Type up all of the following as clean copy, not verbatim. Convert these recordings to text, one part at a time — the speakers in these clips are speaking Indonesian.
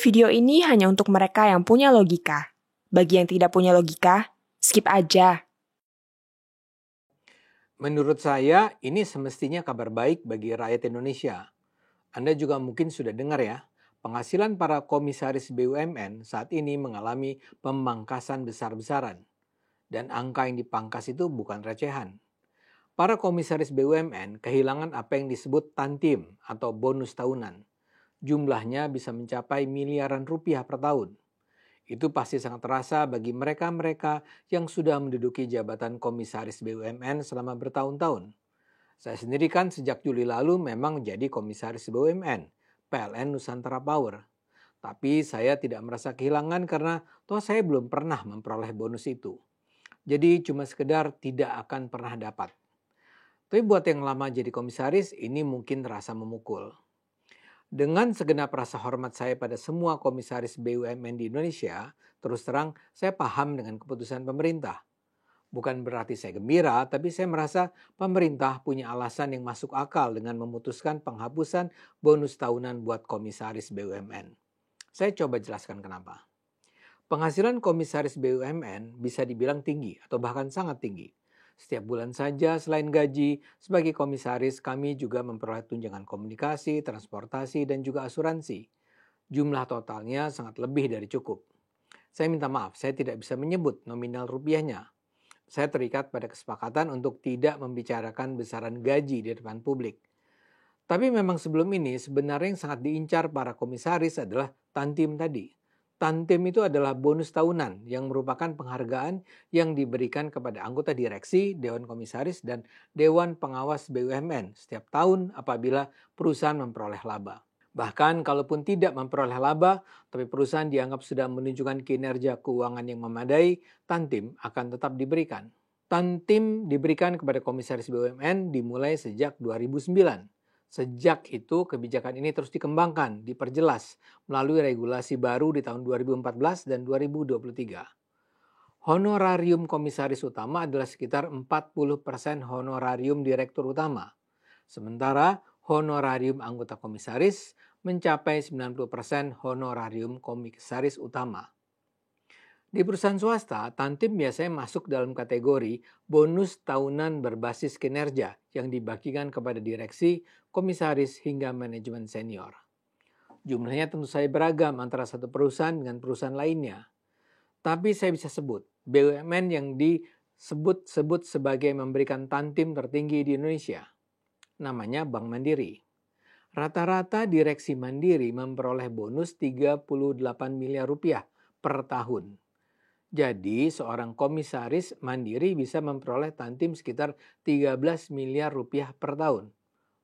Video ini hanya untuk mereka yang punya logika. Bagi yang tidak punya logika, skip aja. Menurut saya, ini semestinya kabar baik bagi rakyat Indonesia. Anda juga mungkin sudah dengar ya, penghasilan para komisaris BUMN saat ini mengalami pemangkasan besar-besaran. Dan angka yang dipangkas itu bukan recehan. Para komisaris BUMN kehilangan apa yang disebut tantim atau bonus tahunan. Jumlahnya bisa mencapai miliaran rupiah per tahun. Itu pasti sangat terasa bagi mereka-mereka yang sudah menduduki jabatan komisaris BUMN selama bertahun-tahun. Saya sendiri kan sejak Juli lalu memang jadi komisaris BUMN, PLN Nusantara Power. Tapi saya tidak merasa kehilangan karena toh saya belum pernah memperoleh bonus itu. Jadi cuma sekedar tidak akan pernah dapat. Tapi buat yang lama jadi komisaris, ini mungkin terasa memukul. Dengan segenap rasa hormat saya pada semua komisaris BUMN di Indonesia, terus terang saya paham dengan keputusan pemerintah. Bukan berarti saya gembira, tapi saya merasa pemerintah punya alasan yang masuk akal dengan memutuskan penghapusan bonus tahunan buat komisaris BUMN. Saya coba jelaskan kenapa. Penghasilan komisaris BUMN bisa dibilang tinggi atau bahkan sangat tinggi. Setiap bulan saja selain gaji, sebagai komisaris kami juga memperoleh tunjangan komunikasi, transportasi, dan juga asuransi. Jumlah totalnya sangat lebih dari cukup. Saya minta maaf, saya tidak bisa menyebut nominal rupiahnya. Saya terikat pada kesepakatan untuk tidak membicarakan besaran gaji di depan publik. Tapi memang sebelum ini sebenarnya yang sangat diincar para komisaris adalah tantim tadi. Tantim itu adalah bonus tahunan yang merupakan penghargaan yang diberikan kepada anggota direksi, Dewan Komisaris, dan Dewan Pengawas BUMN setiap tahun apabila perusahaan memperoleh laba. Bahkan kalaupun tidak memperoleh laba, tapi perusahaan dianggap sudah menunjukkan kinerja keuangan yang memadai, tantim akan tetap diberikan. Tantim diberikan kepada komisaris BUMN dimulai sejak 2009. Sejak itu kebijakan ini terus dikembangkan, diperjelas melalui regulasi baru di tahun 2014 dan 2023. Honorarium komisaris utama adalah sekitar 40% honorarium direktur utama. Sementara honorarium anggota komisaris mencapai 90% honorarium komisaris utama. Di perusahaan swasta, tantim biasanya masuk dalam kategori bonus tahunan berbasis kinerja yang dibagikan kepada direksi, komisaris, hingga manajemen senior. Jumlahnya tentu saja beragam antara satu perusahaan dengan perusahaan lainnya. Tapi saya bisa sebut BUMN yang disebut-sebut sebagai memberikan tantim tertinggi di Indonesia. Namanya Bank Mandiri. Rata-rata direksi Mandiri memperoleh bonus 38 miliar rupiah per tahun. Jadi seorang komisaris Mandiri bisa memperoleh tantim sekitar 13 miliar rupiah per tahun.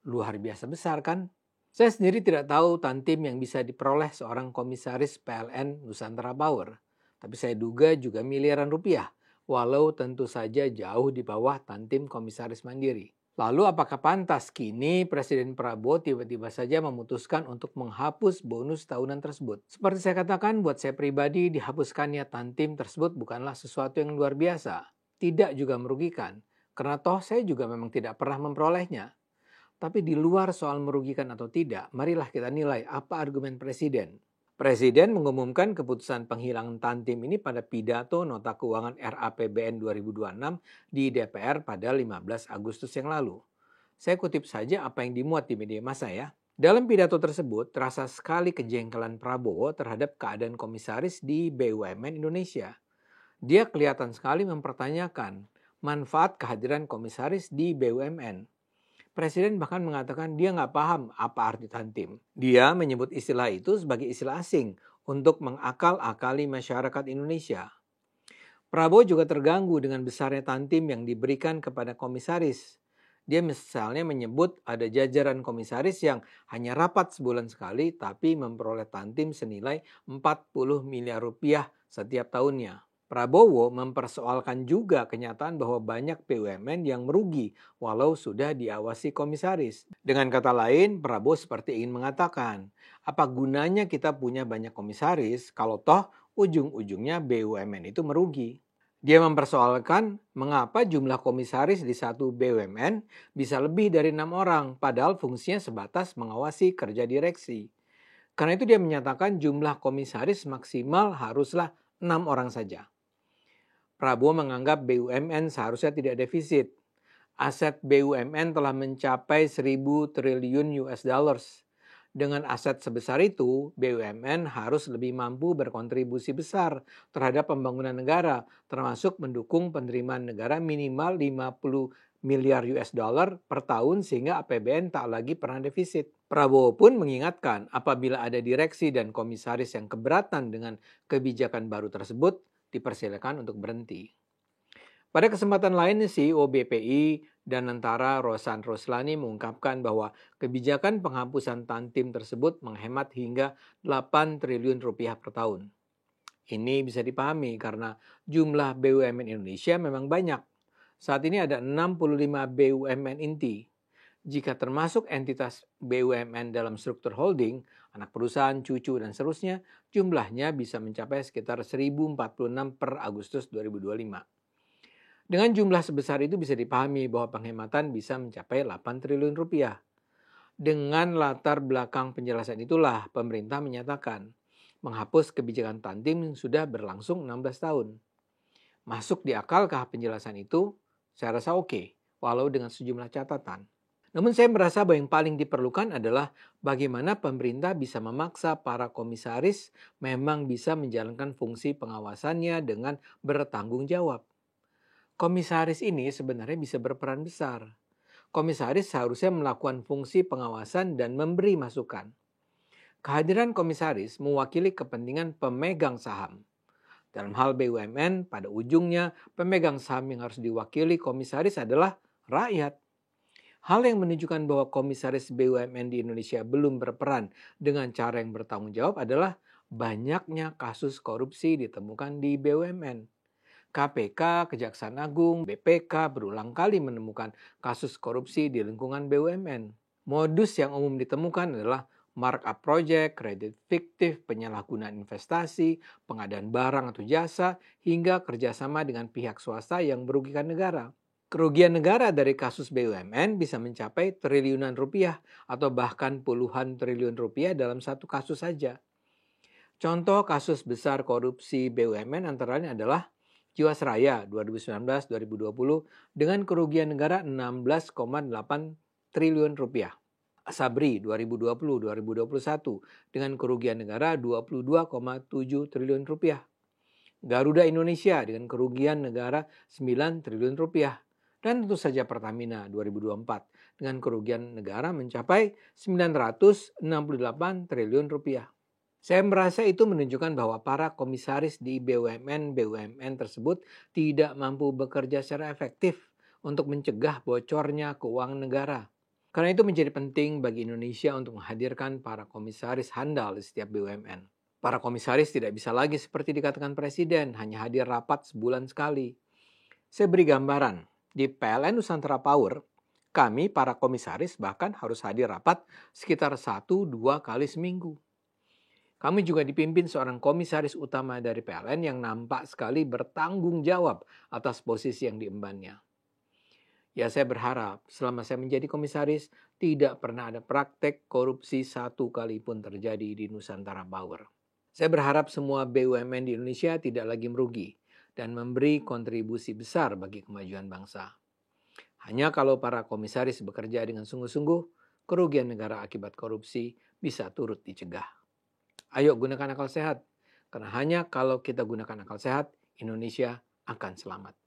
Luar biasa besar kan? Saya sendiri tidak tahu tantim yang bisa diperoleh seorang komisaris PLN Nusantara Power. Tapi saya duga juga miliaran rupiah, walau tentu saja jauh di bawah tantim komisaris Mandiri. Lalu apakah pantas kini Presiden Prabowo tiba-tiba saja memutuskan untuk menghapus bonus tahunan tersebut? Seperti saya katakan, buat saya pribadi dihapuskannya tantim tersebut bukanlah sesuatu yang luar biasa. Tidak juga merugikan, karena toh saya juga memang tidak pernah memperolehnya. Tapi di luar soal merugikan atau tidak, marilah kita nilai apa argumen Presiden. Presiden mengumumkan keputusan penghilangan tantim ini pada pidato Nota Keuangan RAPBN 2026 di DPR pada 15 Agustus yang lalu. Saya kutip saja apa yang dimuat di media massa ya. Dalam pidato tersebut, terasa sekali kejengkelan Prabowo terhadap keadaan komisaris di BUMN Indonesia. Dia kelihatan sekali mempertanyakan manfaat kehadiran komisaris di BUMN. Presiden bahkan mengatakan dia nggak paham apa arti tantim. Dia menyebut istilah itu sebagai istilah asing untuk mengakal-akali masyarakat Indonesia. Prabowo juga terganggu dengan besarnya tantim yang diberikan kepada komisaris. Dia misalnya menyebut ada jajaran komisaris yang hanya rapat sebulan sekali tapi memperoleh tantim senilai 40 miliar rupiah setiap tahunnya. Prabowo mempersoalkan juga kenyataan bahwa banyak BUMN yang merugi walau sudah diawasi komisaris. Dengan kata lain, Prabowo seperti ingin mengatakan, apa gunanya kita punya banyak komisaris kalau toh ujung-ujungnya BUMN itu merugi. Dia mempersoalkan mengapa jumlah komisaris di satu BUMN bisa lebih dari 6 orang padahal fungsinya sebatas mengawasi kerja direksi. Karena itu dia menyatakan jumlah komisaris maksimal haruslah 6 orang saja. Prabowo menganggap BUMN seharusnya tidak defisit. Aset BUMN telah mencapai 1.000 triliun US dollars. Dengan aset sebesar itu, BUMN harus lebih mampu berkontribusi besar terhadap pembangunan negara, termasuk mendukung penerimaan negara minimal 50 miliar US dollar per tahun sehingga APBN tak lagi pernah defisit. Prabowo pun mengingatkan apabila ada direksi dan komisaris yang keberatan dengan kebijakan baru tersebut, dipersilakan untuk berhenti. Pada kesempatan lain, CEO BPI dan Antara Rosan Roslani mengungkapkan bahwa kebijakan penghapusan Tantim tersebut menghemat hingga 8 triliun rupiah per tahun. Ini bisa dipahami karena jumlah BUMN Indonesia memang banyak. Saat ini ada 65 BUMN inti. Jika termasuk entitas BUMN dalam struktur holding, anak perusahaan, cucu, dan seterusnya, jumlahnya bisa mencapai sekitar 1.046 per Agustus 2025. Dengan jumlah sebesar itu bisa dipahami bahwa penghematan bisa mencapai 8 triliun rupiah. Dengan latar belakang penjelasan itulah pemerintah menyatakan menghapus kebijakan Tantim yang sudah berlangsung 16 tahun. Masuk di akalkah penjelasan itu? Saya rasa oke, walau dengan sejumlah catatan. Namun saya merasa bahwa yang paling diperlukan adalah bagaimana pemerintah bisa memaksa para komisaris memang bisa menjalankan fungsi pengawasannya dengan bertanggung jawab. Komisaris ini sebenarnya bisa berperan besar. Komisaris seharusnya melakukan fungsi pengawasan dan memberi masukan. Kehadiran komisaris mewakili kepentingan pemegang saham. Dalam hal BUMN, pada ujungnya pemegang saham yang harus diwakili komisaris adalah rakyat. Hal yang menunjukkan bahwa komisaris BUMN di Indonesia belum berperan dengan cara yang bertanggung jawab adalah banyaknya kasus korupsi ditemukan di BUMN. KPK, Kejaksaan Agung, BPK berulang kali menemukan kasus korupsi di lingkungan BUMN. Modus yang umum ditemukan adalah markup project, kredit fiktif, penyalahgunaan investasi, pengadaan barang atau jasa, hingga kerjasama dengan pihak swasta yang merugikan negara. Kerugian negara dari kasus BUMN bisa mencapai triliunan rupiah atau bahkan puluhan triliun rupiah dalam satu kasus saja. Contoh kasus besar korupsi BUMN antara lain adalah Jiwasraya 2019-2020 dengan kerugian negara 16,8 triliun rupiah. Asabri 2020-2021 dengan kerugian negara 22,7 triliun rupiah. Garuda Indonesia dengan kerugian negara 9 triliun rupiah. Dan tentu saja Pertamina 2024 dengan kerugian negara mencapai 968 triliun rupiah. Saya merasa itu menunjukkan bahwa para komisaris di BUMN tersebut tidak mampu bekerja secara efektif untuk mencegah bocornya keuangan negara. Karena itu menjadi penting bagi Indonesia untuk menghadirkan para komisaris handal di setiap BUMN. Para komisaris tidak bisa lagi seperti dikatakan Presiden, hanya hadir rapat sebulan sekali. Saya beri gambaran, di PLN Nusantara Power, kami para komisaris bahkan harus hadir rapat sekitar 1-2 kali seminggu. Kami juga dipimpin seorang komisaris utama dari PLN yang nampak sekali bertanggung jawab atas posisi yang diembannya. Ya, saya berharap selama saya menjadi komisaris tidak pernah ada praktek korupsi satu kali pun terjadi di Nusantara Power. Saya berharap semua BUMN di Indonesia tidak lagi merugi dan memberi kontribusi besar bagi kemajuan bangsa. Hanya kalau para komisaris bekerja dengan sungguh-sungguh, kerugian negara akibat korupsi bisa turut dicegah. Ayo gunakan akal sehat, karena hanya kalau kita gunakan akal sehat, Indonesia akan selamat.